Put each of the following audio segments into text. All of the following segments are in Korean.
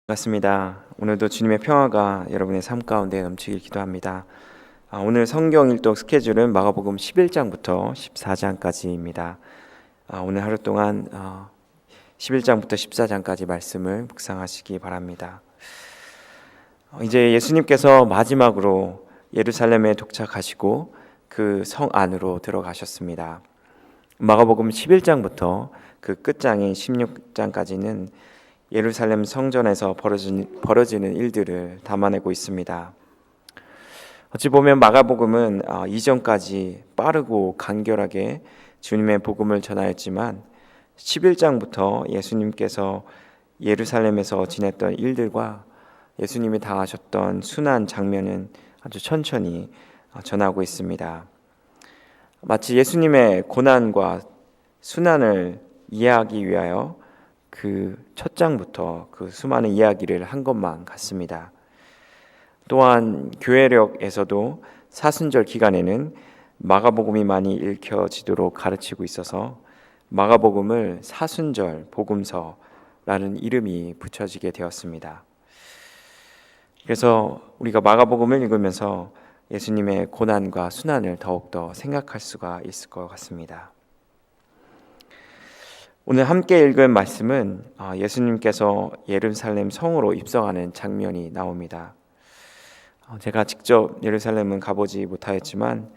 반갑습니다. 오늘도 주님의 평화가 여러분의 삶 가운데 넘치길 기도합니다. 오늘 성경 일독 스케줄은 마가복음 11장부터 14장까지입니다. 오늘 하루 동안 11장부터 14장까지 말씀을 묵상하시기 바랍니다. 이제 예수님께서 마지막으로 예루살렘에 도착하시고 그 성 안으로 들어가셨습니다. 마가복음 11장부터 그 끝장인 16장까지는 예루살렘 성전에서 벌어지는 일들을 담아내고 있습니다. 어찌 보면 마가복음은 이전까지 빠르고 간결하게 주님의 복음을 전하였지만 11장부터 예수님께서 예루살렘에서 지냈던 일들과 예수님이 당하셨던 순환 장면은 아주 천천히 전하고 있습니다. 마치 예수님의 고난과 순환을 이해하기 위하여 그 첫 장부터 그 수많은 이야기를 한 것만 같습니다. 또한 교회력에서도 사순절 기간에는 마가복음이 많이 읽혀지도록 가르치고 있어서 마가복음을 사순절 복음서라는 이름이 붙여지게 되었습니다. 그래서 우리가 마가복음을 읽으면서 예수님의 고난과 순환을 더욱더 생각할 수가 있을 것 같습니다. 오늘 함께 읽은 말씀은 예수님께서 예루살렘 성으로 입성하는 장면이 나옵니다. 제가 직접 예루살렘은 가보지 못하였지만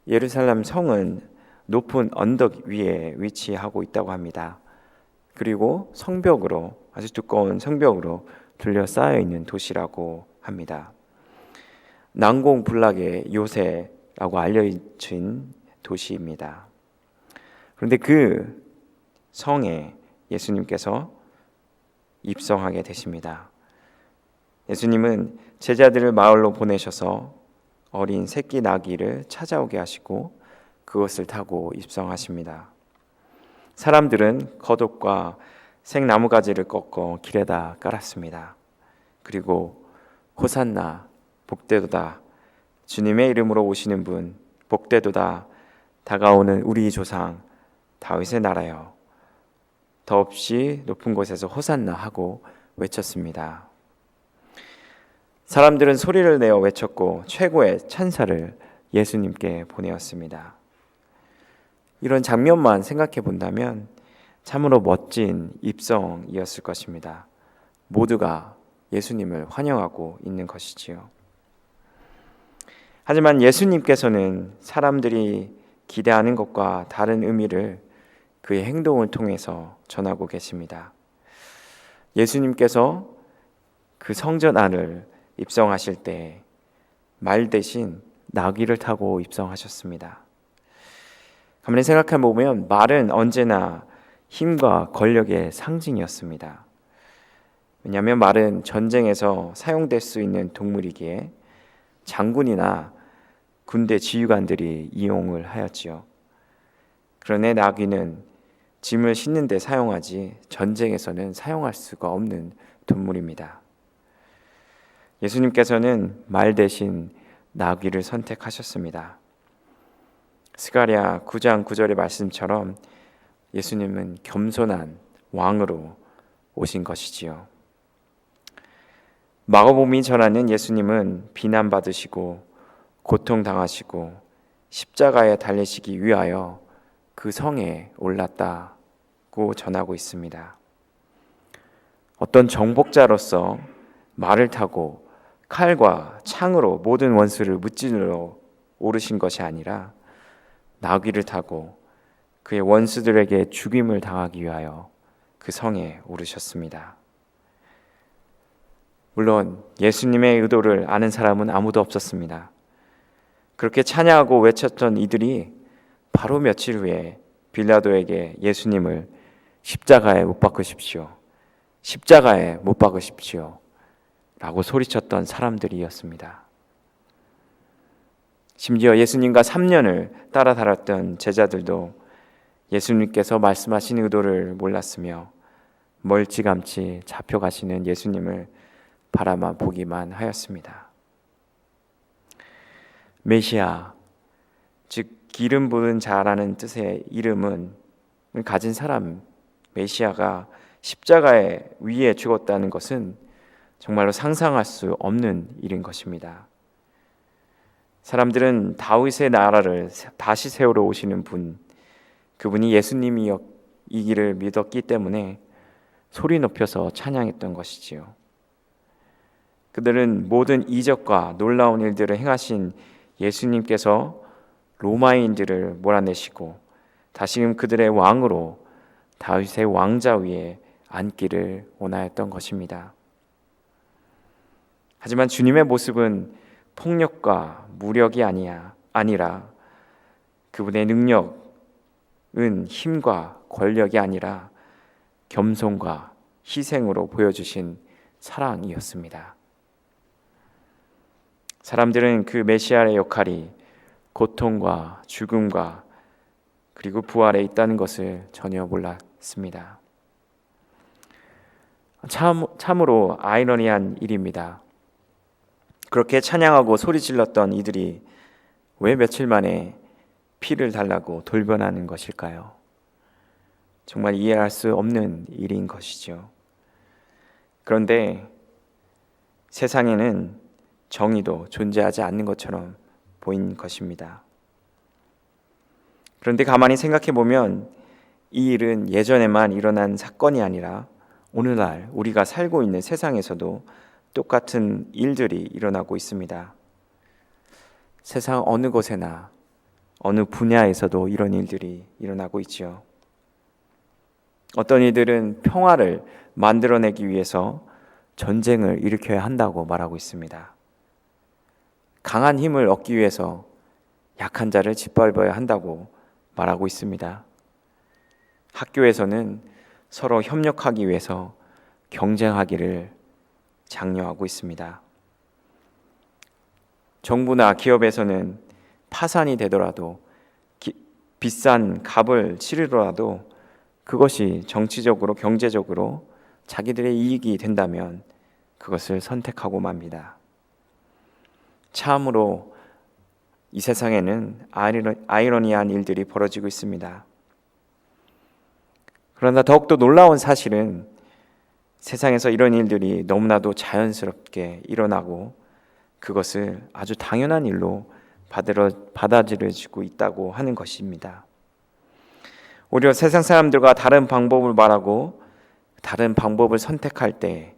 예루살렘 성은 높은 언덕 위에 위치하고 있다고 합니다. 그리고 성벽으로, 아주 두꺼운 성벽으로 둘러싸여 있는 도시라고 합니다. 난공불락의 요새라고 알려진 도시입니다. 그런데 그 성에 예수님께서 입성하게 되십니다. 예수님은 제자들을 마을로 보내셔서 어린 새끼 나귀를 찾아오게 하시고 그것을 타고 입성하십니다. 사람들은 겉옷과 생나무가지를 꺾어 길에다 깔았습니다. 그리고 호산나 복되도다, 주님의 이름으로 오시는 분 복되도다, 다가오는 우리 조상 다윗의 나라여, 더없이 높은 곳에서 호산나 하고 외쳤습니다. 사람들은 소리를 내어 외쳤고 최고의 찬사를 예수님께 보내었습니다. 이런 장면만 생각해 본다면 참으로 멋진 입성이었을 것입니다. 모두가 예수님을 환영하고 있는 것이지요. 하지만 예수님께서는 사람들이 기대하는 것과 다른 의미를 그의 행동을 통해서 전하고 계십니다. 예수님께서 그 성전 안을 입성하실 때 말 대신 나귀를 타고 입성하셨습니다. 가만히 생각해 보면 말은 언제나 힘과 권력의 상징이었습니다. 왜냐하면 말은 전쟁에서 사용될 수 있는 동물이기에 장군이나 군대 지휘관들이 이용을 하였지요. 그러나 나귀는 짐을 싣는 데 사용하지 전쟁에서는 사용할 수가 없는 동물입니다. 예수님께서는 말 대신 나귀를 선택하셨습니다. 스가랴 9장 9절의 말씀처럼 예수님은 겸손한 왕으로 오신 것이지요. 마가복음이 전하는 예수님은 비난받으시고 고통당하시고 십자가에 달리시기 위하여 그 성에 올랐다고 전하고 있습니다. 어떤 정복자로서 말을 타고 칼과 창으로 모든 원수를 무찌르러 오르신 것이 아니라 나귀를 타고 그의 원수들에게 죽임을 당하기 위하여 그 성에 오르셨습니다. 물론 예수님의 의도를 아는 사람은 아무도 없었습니다. 그렇게 찬양하고 외쳤던 이들이 바로 며칠 후에 빌라도에게 예수님을 십자가에 못 박으십시오, 십자가에 못 박으십시오 라고 소리쳤던 사람들이었습니다. 심지어 예수님과 3년을 따라 다녔던 제자들도 예수님께서 말씀하신 의도를 몰랐으며 멀찌감치 잡혀가시는 예수님을 바라만 보기만 하였습니다. 메시아, 즉 기름 부은 자라는 뜻의 이름은 가진 사람, 메시아가 십자가의 위에 죽었다는 것은 정말로 상상할 수 없는 일인 것입니다. 사람들은 다윗의 나라를 다시 세우러 오시는 분, 그분이 예수님이기를 믿었기 때문에 소리 높여서 찬양했던 것이지요. 그들은 모든 이적과 놀라운 일들을 행하신 예수님께서 로마인들을 몰아내시고 다시금 그들의 왕으로 다윗의 왕자 위에 앉기를 원하였던 것입니다. 하지만 주님의 모습은 폭력과 무력이 아니라 그분의 능력은 힘과 권력이 아니라 겸손과 희생으로 보여주신 사랑이었습니다. 사람들은 그 메시아의 역할이 고통과 죽음과 그리고 부활에 있다는 것을 전혀 몰랐습니다. 참으로 아이러니한 일입니다. 그렇게 찬양하고 소리 질렀던 이들이 왜 며칠 만에 피를 달라고 돌변하는 것일까요? 정말 이해할 수 없는 일인 것이죠. 그런데 세상에는 정의도 존재하지 않는 것처럼 보인 것입니다. 그런데 가만히 생각해 보면 이 일은 예전에만 일어난 사건이 아니라 오늘날 우리가 살고 있는 세상에서도 똑같은 일들이 일어나고 있습니다. 세상 어느 곳에나 어느 분야에서도 이런 일들이 일어나고 있지요. 어떤 이들은 평화를 만들어내기 위해서 전쟁을 일으켜야 한다고 말하고 있습니다. 강한 힘을 얻기 위해서 약한 자를 짓밟아야 한다고 말하고 있습니다. 학교에서는 서로 협력하기 위해서 경쟁하기를 장려하고 있습니다. 정부나 기업에서는 파산이 되더라도 비싼 값을 치르더라도 그것이 정치적으로 경제적으로 자기들의 이익이 된다면 그것을 선택하고 맙니다. 참으로 이 세상에는 아이러니한 일들이 벌어지고 있습니다. 그러나 더욱더 놀라운 사실은 세상에서 이런 일들이 너무나도 자연스럽게 일어나고 그것을 아주 당연한 일로 받아들여지고 있다고 하는 것입니다. 오히려 세상 사람들과 다른 방법을 말하고 다른 방법을 선택할 때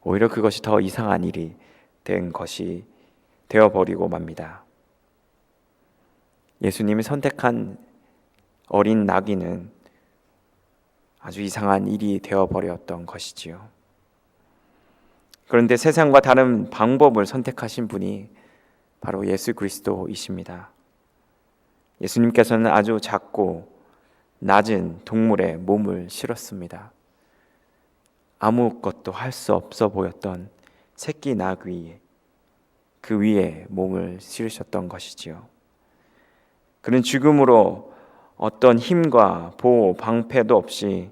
오히려 그것이 더 이상한 일이 된 것이 되어버리고 맙니다. 예수님이 선택한 어린 나귀는 아주 이상한 일이 되어버렸던 것이지요. 그런데 세상과 다른 방법을 선택하신 분이 바로 예수 그리스도이십니다. 예수님께서는 아주 작고 낮은 동물의 몸을 실었습니다. 아무것도 할 수 없어 보였던 새끼 나귀 그 위에 몸을 실으셨던 것이지요. 그는 죽음으로 어떤 힘과 보호, 방패도 없이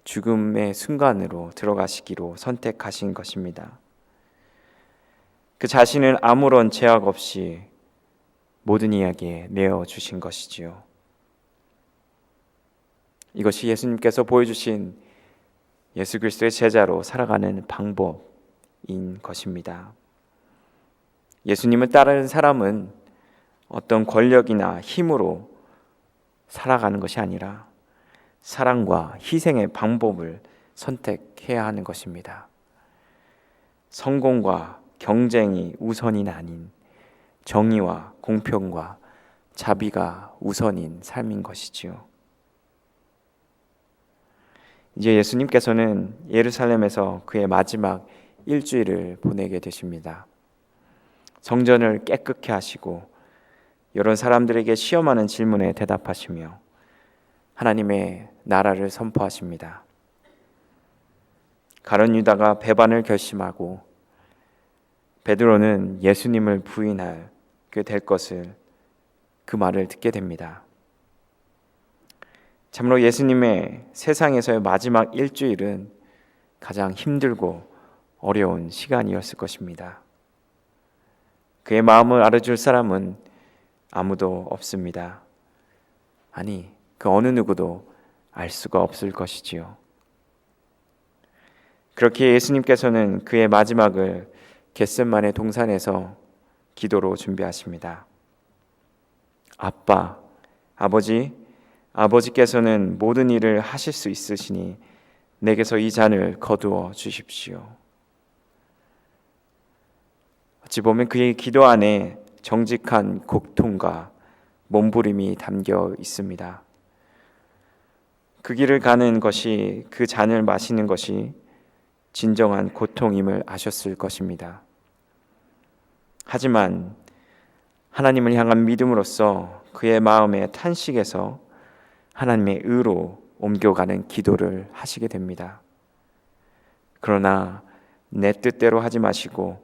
죽음의 순간으로 들어가시기로 선택하신 것입니다. 그 자신은 아무런 제약 없이 모든 이야기에 내어주신 것이지요. 이것이 예수님께서 보여주신 예수 그리스도의 제자로 살아가는 방법인 것입니다. 예수님을 따르는 사람은 어떤 권력이나 힘으로 살아가는 것이 아니라 사랑과 희생의 방법을 선택해야 하는 것입니다. 성공과 경쟁이 우선이 아닌 정의와 공평과 자비가 우선인 삶인 것이지요. 이제 예수님께서는 예루살렘에서 그의 마지막 일주일을 보내게 되십니다. 성전을 깨끗게 하시고 여러 사람들에게 시험하는 질문에 대답하시며 하나님의 나라를 선포하십니다. 가룟 유다가 배반을 결심하고 베드로는 예수님을 부인하게 될 것을 그 말을 듣게 됩니다. 참으로 예수님의 세상에서의 마지막 일주일은 가장 힘들고 어려운 시간이었을 것입니다. 그의 마음을 알아줄 사람은 아무도 없습니다. 아니, 그 어느 누구도 알 수가 없을 것이지요. 그렇게 예수님께서는 그의 마지막을 겟셋마네 동산에서 기도로 준비하십니다. 아버지께서는 모든 일을 하실 수 있으시니 내게서 이 잔을 거두어 주십시오. 어찌 보면 그의 기도 안에 정직한 고통과 몸부림이 담겨 있습니다. 그 길을 가는 것이, 그 잔을 마시는 것이 진정한 고통임을 아셨을 것입니다. 하지만 하나님을 향한 믿음으로써 그의 마음의 탄식에서 하나님의 의로 옮겨가는 기도를 하시게 됩니다. 그러나 내 뜻대로 하지 마시고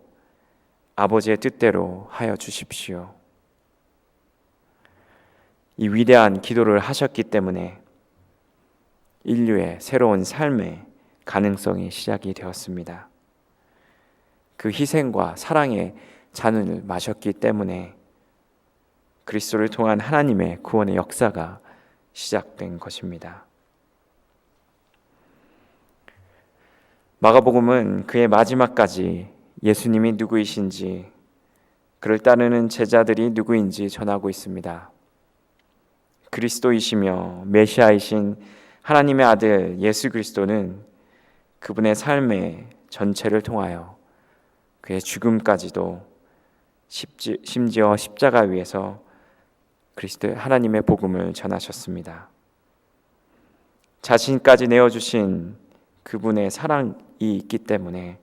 아버지의 뜻대로 하여 주십시오. 이 위대한 기도를 하셨기 때문에 인류의 새로운 삶의 가능성이 시작이 되었습니다. 그 희생과 사랑의 잔을 마셨기 때문에 그리스도를 통한 하나님의 구원의 역사가 시작된 것입니다. 마가복음은 그의 마지막까지 예수님이 누구이신지, 그를 따르는 제자들이 누구인지 전하고 있습니다. 그리스도이시며 메시아이신 하나님의 아들 예수 그리스도는 그분의 삶의 전체를 통하여 그의 죽음까지도 심지어 십자가 위에서 그리스도 하나님의 복음을 전하셨습니다. 자신까지 내어주신 그분의 사랑이 있기 때문에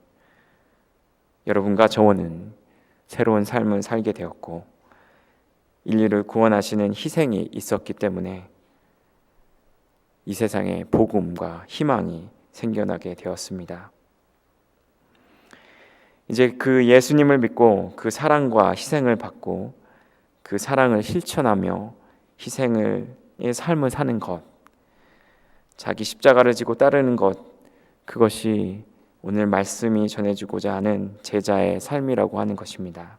여러분과 저는 새로운 삶을 살게 되었고, 인류를 구원하시는 희생이 있었기 때문에 이 세상에 복음과 희망이 생겨나게 되었습니다. 이제 그 예수님을 믿고 그 사랑과 희생을 받고 그 사랑을 실천하며 희생의 삶을 사는 것, 자기 십자가를 지고 따르는 것, 그것이 오늘 말씀이 전해주고자 하는 제자의 삶이라고 하는 것입니다.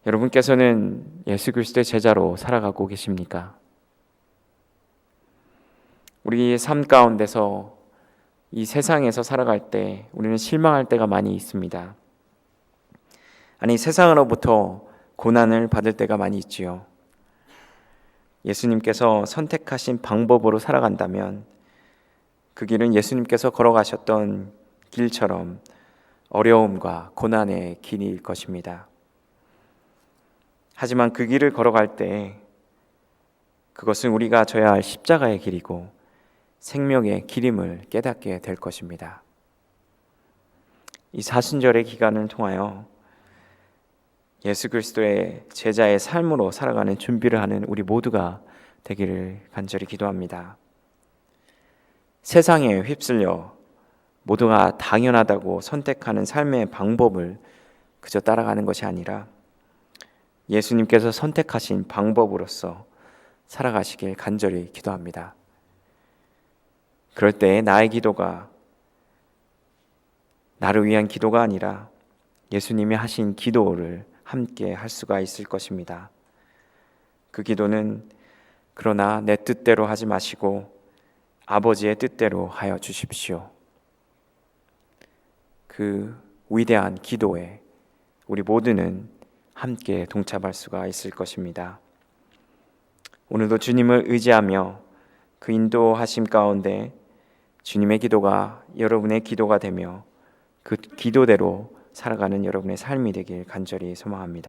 여러분께서는 예수 그리스도의 제자로 살아가고 계십니까? 우리 삶 가운데서 이 세상에서 살아갈 때 우리는 실망할 때가 많이 있습니다. 아니, 세상으로부터 고난을 받을 때가 많이 있지요. 예수님께서 선택하신 방법으로 살아간다면 그 길은 예수님께서 걸어가셨던 길처럼 어려움과 고난의 길일 것입니다. 하지만 그 길을 걸어갈 때 그것은 우리가 져야 할 십자가의 길이고 생명의 길임을 깨닫게 될 것입니다. 이 사순절의 기간을 통하여 예수 그리스도의 제자의 삶으로 살아가는 준비를 하는 우리 모두가 되기를 간절히 기도합니다. 세상에 휩쓸려 모두가 당연하다고 선택하는 삶의 방법을 그저 따라가는 것이 아니라 예수님께서 선택하신 방법으로서 살아가시길 간절히 기도합니다. 그럴 때 나의 기도가 나를 위한 기도가 아니라 예수님이 하신 기도를 함께 할 수가 있을 것입니다. 그 기도는 그러나 내 뜻대로 하지 마시고 아버지의 뜻대로 하여 주십시오. 그 위대한 기도에 우리 모두는 함께 동참할 수가 있을 것입니다. 오늘도 주님을 의지하며 그 인도하심 가운데 주님의 기도가 여러분의 기도가 되며 그 기도대로 살아가는 여러분의 삶이 되길 간절히 소망합니다.